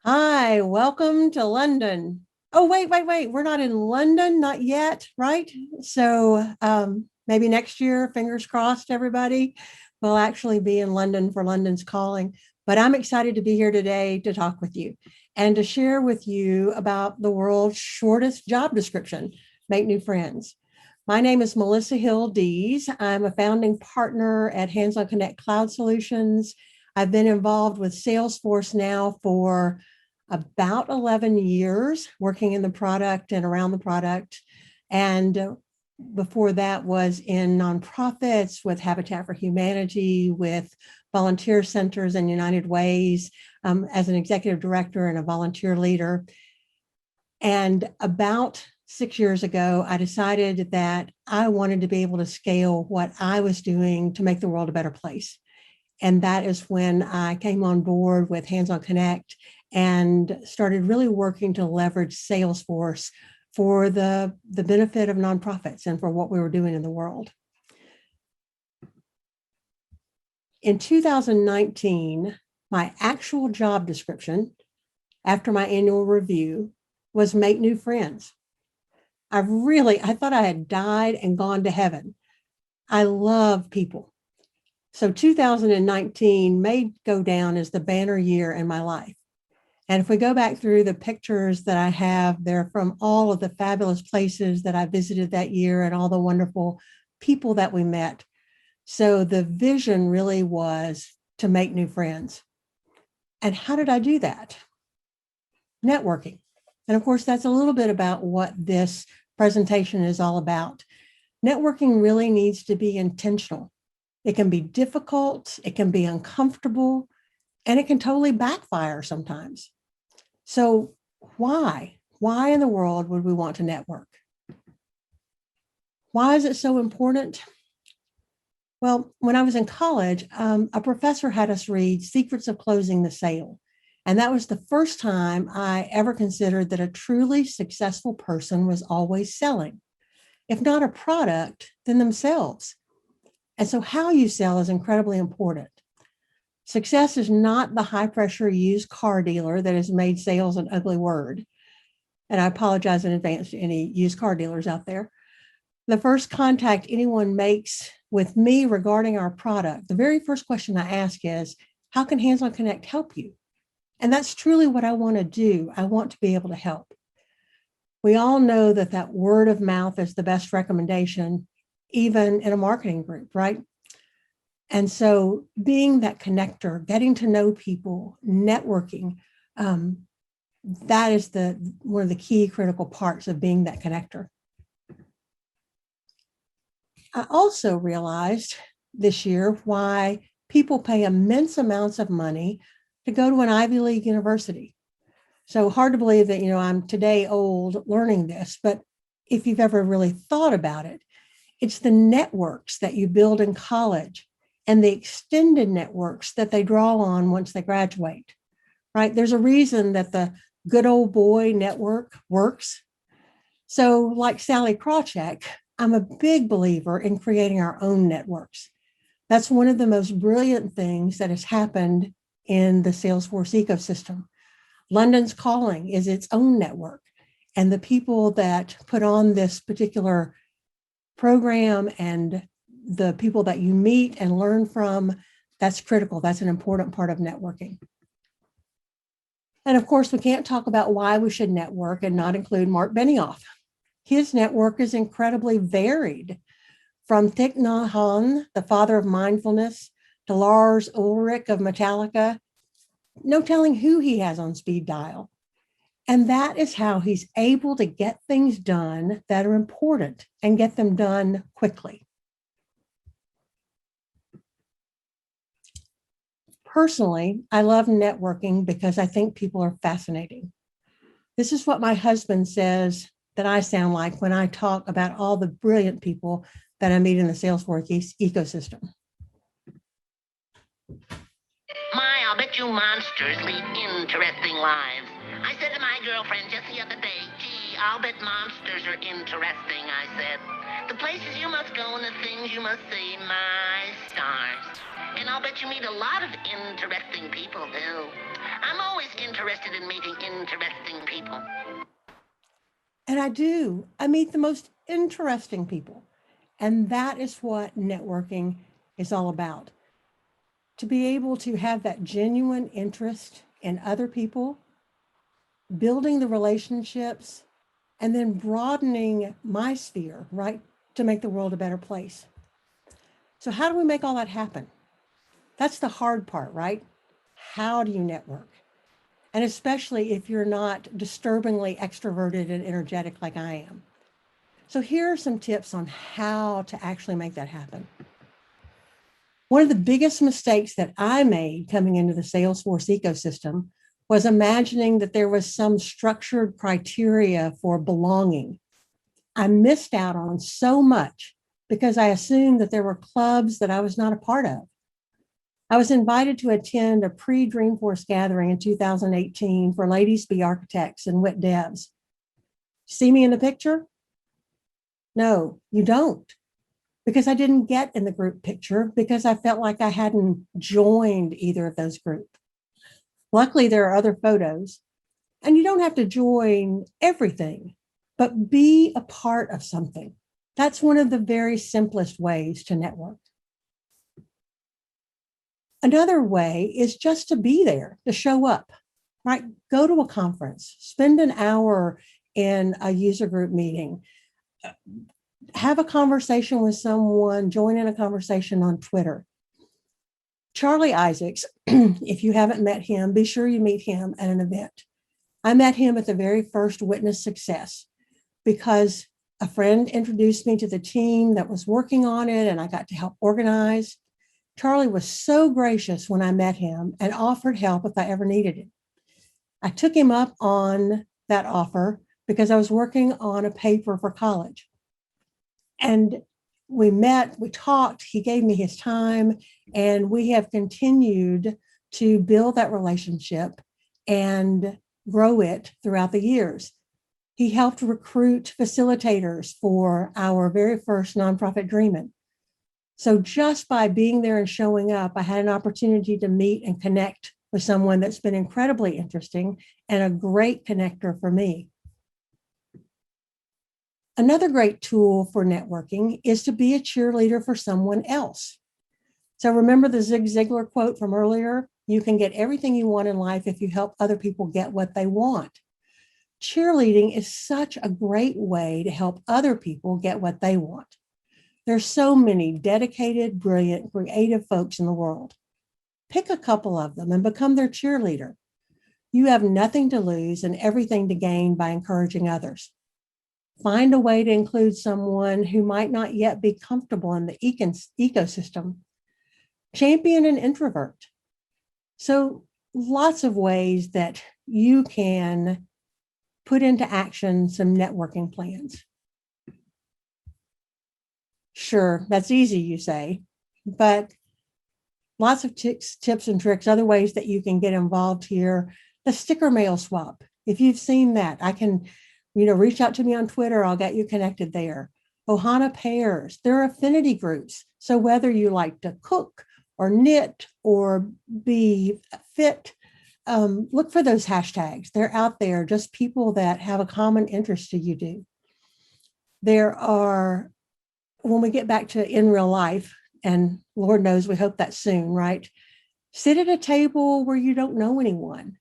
Hi, welcome to London. Oh, wait. We're not in London, not yet, right? So maybe next year, fingers crossed, everybody, we'll actually be in London for London's Calling. But I'm excited to be here today to talk with you and to share with you about the world's shortest job description, Make New Friends. My name is Melissa Hill Dees. I'm a founding partner at Hands on Connect Cloud Solutions. I've been involved with Salesforce now for about 11 years working in the product and around the product. And before that was in nonprofits with Habitat for Humanity, with volunteer centers and United Ways, as an executive director and a volunteer leader. And about 6 years ago, I decided that I wanted to be able to scale what I was doing to make the world a better place. And that is when I came on board with Hands on Connect and started really working to leverage Salesforce for the benefit of nonprofits and for what we were doing in the world. In 2019, my actual job description after my annual review was Make New Friends. I thought I had died and gone to heaven. I love people. So 2019 may go down as the banner year in my life. And if we go back through the pictures that I have, they're from all of the fabulous places that I visited that year and all the wonderful people that we met. So the vision really was to make new friends. And how did I do that? Networking. And of course, that's a little bit about what this presentation is all about. Networking really needs to be intentional. It can be difficult, it can be uncomfortable, and it can totally backfire sometimes. So why? Why in the world would we want to network? Why is it so important? Well, when I was in college, a professor had us read Secrets of Closing the Sale. And that was the first time I ever considered that a truly successful person was always selling, if not a product, then themselves. And so how you sell is incredibly important. Success is not the high pressure used car dealer that has made sales an ugly word. And I apologize in advance to any used car dealers out there. The first contact anyone makes with me regarding our product, the very first question I ask is, how can Hands on Connect help you? And that's truly what I want to do. I want to be able to help. We all know that word of mouth is the best recommendation, even in a marketing group, right? And so being that connector, getting to know people, networking, that is one of the key critical parts of being that connector. I also realized this year why people pay immense amounts of money to go to an Ivy League university. So hard to believe that, I'm today old learning this, but if you've ever really thought about it, it's the networks that you build in college and the extended networks that they draw on once they graduate, right? There's a reason that the good old boy network works. So like Sally Krawcheck, I'm a big believer in creating our own networks. That's one of the most brilliant things that has happened in the Salesforce ecosystem. London's Calling is its own network. And the people that put on this particular program and the people that you meet and learn from, that's critical. That's an important part of networking. And of course, we can't talk about why we should network and not include Mark Benioff. His network is incredibly varied, from Thich Nhat Hanh, the father of mindfulness, to Lars Ulrich of Metallica. No telling who he has on speed dial. And that is how he's able to get things done that are important and get them done quickly. Personally, I love networking because I think people are fascinating. This is what my husband says that I sound like when I talk about all the brilliant people that I meet in the Salesforce ecosystem. My, I'll bet you monsters lead interesting lives. I said to my girlfriend just the other day, gee, I'll bet monsters are interesting, I said. The places you must go and the things you must see, my stars. And I'll bet you meet a lot of interesting people, too. I'm always interested interested in meeting interesting people? And I do. I meet the most interesting people. And that is what networking is all about. To be able to have that genuine interest in other people, building the relationships, and then broadening my sphere, right, to make the world a better place. So, how do we make all that happen? That's the hard part, right? How do you network? And especially if you're not disturbingly extroverted and energetic like I am. So, here are some tips on how to actually make that happen. One of the biggest mistakes that I made coming into the Salesforce ecosystem was imagining that there was some structured criteria for belonging. I missed out on so much because I assumed that there were clubs that I was not a part of. I was invited to attend a pre-Dreamforce gathering in 2018 for Ladies Be Architects and WIT Devs. See me in the picture? No, you don't. Because I didn't get in the group picture because I felt like I hadn't joined either of those groups. Luckily, there are other photos, and you don't have to join everything, but be a part of something. That's one of the very simplest ways to network. Another way is just to be there, to show up, right? Go to a conference, spend an hour in a user group meeting, have a conversation with someone, join in a conversation on Twitter. Charlie Isaacs, if you haven't met him, be sure you meet him at an event. I met him at the very first Witness Success because a friend introduced me to the team that was working on it, and I got to help organize. Charlie was so gracious when I met him and offered help if I ever needed it. I took him up on that offer because I was working on a paper for college. And we met, we talked, he gave me his time, and we have continued to build that relationship and grow it throughout the years. He helped recruit facilitators for our very first nonprofit Dreamin'. So just by being there and showing up, I had an opportunity to meet and connect with someone that's been incredibly interesting and a great connector for me. Another great tool for networking is to be a cheerleader for someone else. So remember the Zig Ziglar quote from earlier? You can get everything you want in life if you help other people get what they want. Cheerleading is such a great way to help other people get what they want. There's so many dedicated, brilliant, creative folks in the world. Pick a couple of them and become their cheerleader. You have nothing to lose and everything to gain by encouraging others. Find a way to include someone who might not yet be comfortable in the ecosystem. Champion an introvert. So lots of ways that you can put into action some networking plans. Sure, that's easy, you say, but lots of tips and tricks, other ways that you can get involved here. The sticker mail swap. If you've seen that, I can, reach out to me on Twitter. I'll get you connected there. Ohana pairs. There are affinity groups. So whether you like to cook or knit or be fit, look for those hashtags. They're out there, just people that have a common interest to you do. There are, when we get back to in real life, and Lord knows we hope that's soon, right? Sit at a table where you don't know anyone.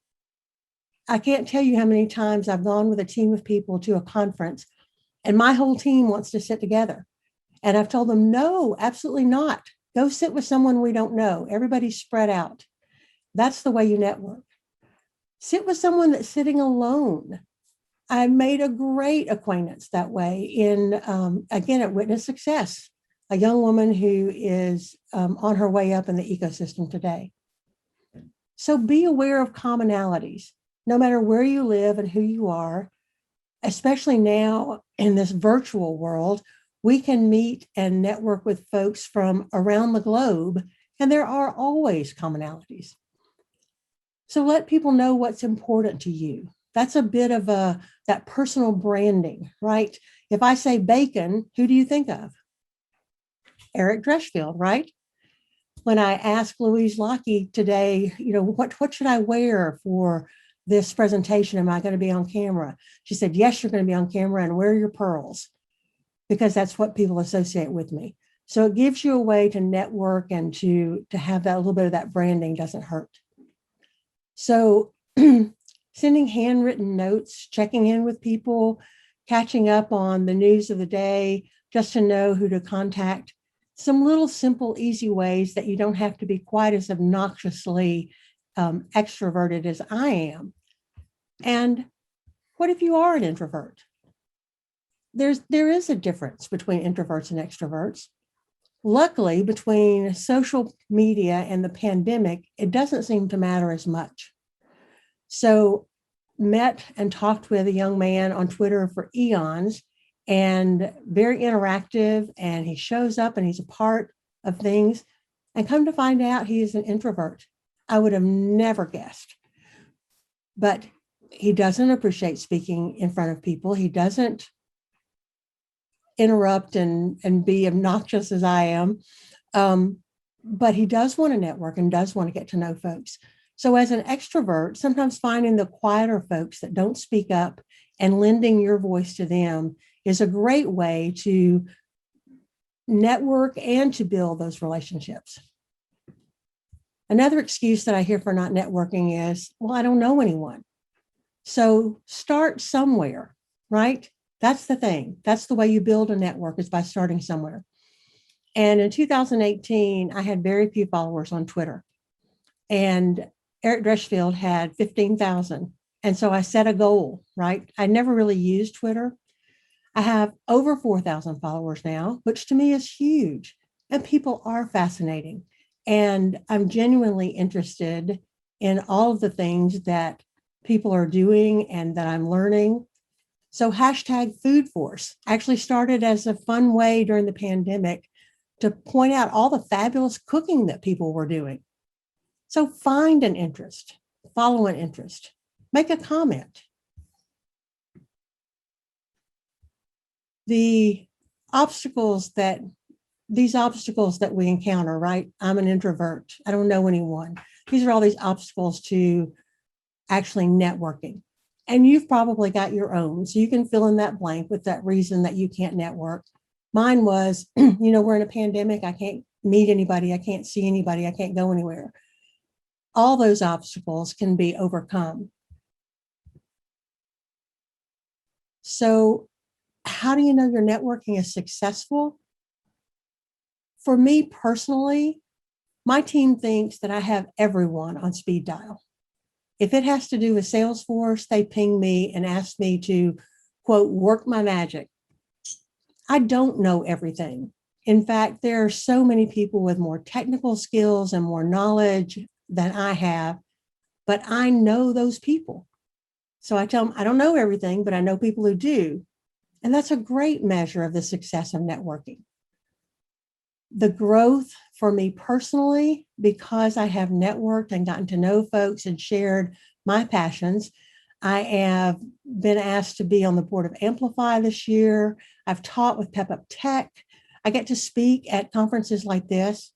I can't tell you how many times I've gone with a team of people to a conference and my whole team wants to sit together. And I've told them, no, absolutely not. Go sit with someone we don't know. Everybody's spread out. That's the way you network. Sit with someone that's sitting alone. I made a great acquaintance that way again, at Witness Success, a young woman who is on her way up in the ecosystem today. So be aware of commonalities, no matter where you live and who you are, especially now in this virtual world. We can meet and network with folks from around the globe, and there are always commonalities. So let people know what's important to you. That's a bit of that personal branding, right? If I say bacon, who do you think of? Eric Dreschfield, right? When I asked Louise Lockey today, what should I wear for this presentation, am I going to be on camera? She said, yes, you're going to be on camera, and wear your pearls, because that's what people associate with me. So it gives you a way to network and to have that, a little bit of that branding doesn't hurt. So sending handwritten notes, checking in with people, catching up on the news of the day, just to know who to contact. Some little simple, easy ways that you don't have to be quite as obnoxiously extroverted as I am. And what if you are an introvert? There is a difference between introverts and extroverts. Luckily, between social media and the pandemic, it doesn't seem to matter as much. So, met and talked with a young man on Twitter for eons, and very interactive, and he shows up and he's a part of things, and come to find out he is an introvert. I would have never guessed. But he doesn't appreciate speaking in front of people. He doesn't interrupt and be obnoxious as I am. But he does want to network and does want to get to know folks. So as an extrovert, sometimes finding the quieter folks that don't speak up and lending your voice to them is a great way to network and to build those relationships. Another excuse that I hear for not networking is, well, I don't know anyone. So start somewhere, right? That's the thing. That's the way you build a network, is by starting somewhere. And in 2018, I had very few followers on Twitter. And Eric Dreschfield had 15,000. And so I set a goal, right? I never really used Twitter. I have over 4,000 followers now, which to me is huge. And people are fascinating. And I'm genuinely interested in all of the things that people are doing and that I'm learning. So hashtag Food Force actually started as a fun way during the pandemic to point out all the fabulous cooking that people were doing. So find an interest, follow an interest, make a comment. These obstacles that we encounter, right? I'm an introvert. I don't know anyone. These are all these obstacles to actually networking. And you've probably got your own. So you can fill in that blank with that reason that you can't network. Mine was, we're in a pandemic. I can't meet anybody. I can't see anybody. I can't go anywhere. All those obstacles can be overcome. So how do you know your networking is successful? For me personally, my team thinks that I have everyone on speed dial. If it has to do with Salesforce, they ping me and ask me to, quote, work my magic. I don't know everything. In fact, there are so many people with more technical skills and more knowledge than I have, but I know those people. So I tell them, I don't know everything, but I know people who do. And that's a great measure of the success of networking. The growth for me personally, because I have networked and gotten to know folks and shared my passions, I have been asked to be on the board of Amplify this year. I've taught with Pep Up Tech. I get to speak at conferences like this.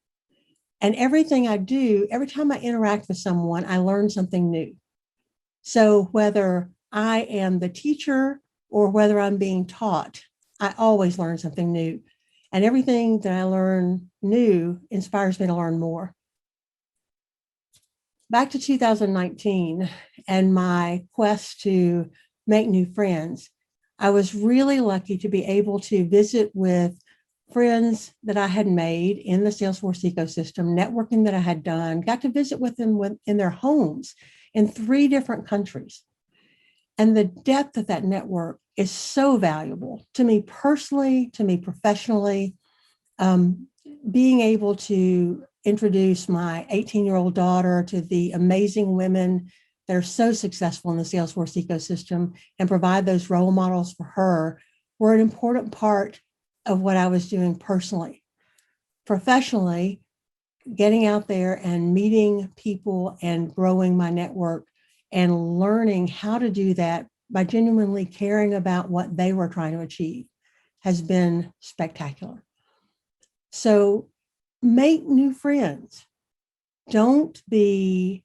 And everything I do, every time I interact with someone, I learn something new. So whether I am the teacher or whether I'm being taught, I always learn something new. And everything that I learn new inspires me to learn more. Back to 2019 and my quest to make new friends, I was really lucky to be able to visit with friends that I had made in the Salesforce ecosystem, networking that I had done, got to visit with them in their homes in 3 different countries. And the depth of that network is so valuable to me personally, to me professionally. Being able to introduce my 18-year-old daughter to the amazing women that are so successful in the Salesforce ecosystem and provide those role models for her were an important part of what I was doing personally. Professionally, getting out there and meeting people and growing my network and learning how to do that by genuinely caring about what they were trying to achieve has been spectacular. So make new friends. Don't be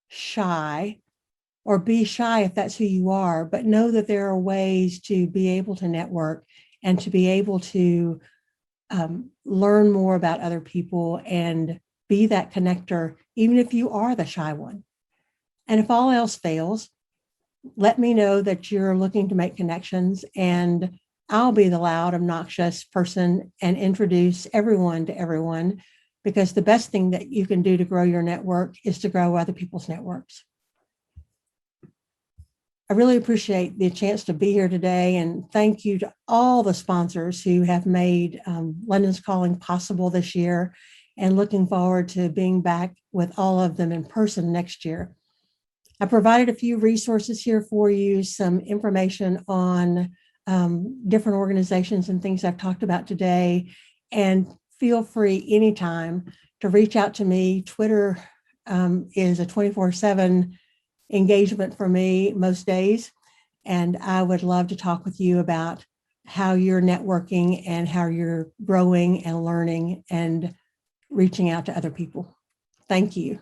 shy or be shy if that's who you are, but know that there are ways to be able to network and to be able to learn more about other people and be that connector, even if you are the shy one. And if all else fails, let me know that you're looking to make connections, and I'll be the loud, obnoxious person and introduce everyone to everyone, because the best thing that you can do to grow your network is to grow other people's networks. I really appreciate the chance to be here today, and thank you to all the sponsors who have made London's Calling possible this year, and looking forward to being back with all of them in person next year. I provided a few resources here for you, some information on different organizations and things I've talked about today, and feel free anytime to reach out to me. Twitter is a 24/7 engagement for me most days, and I would love to talk with you about how you're networking and how you're growing and learning and reaching out to other people. Thank you.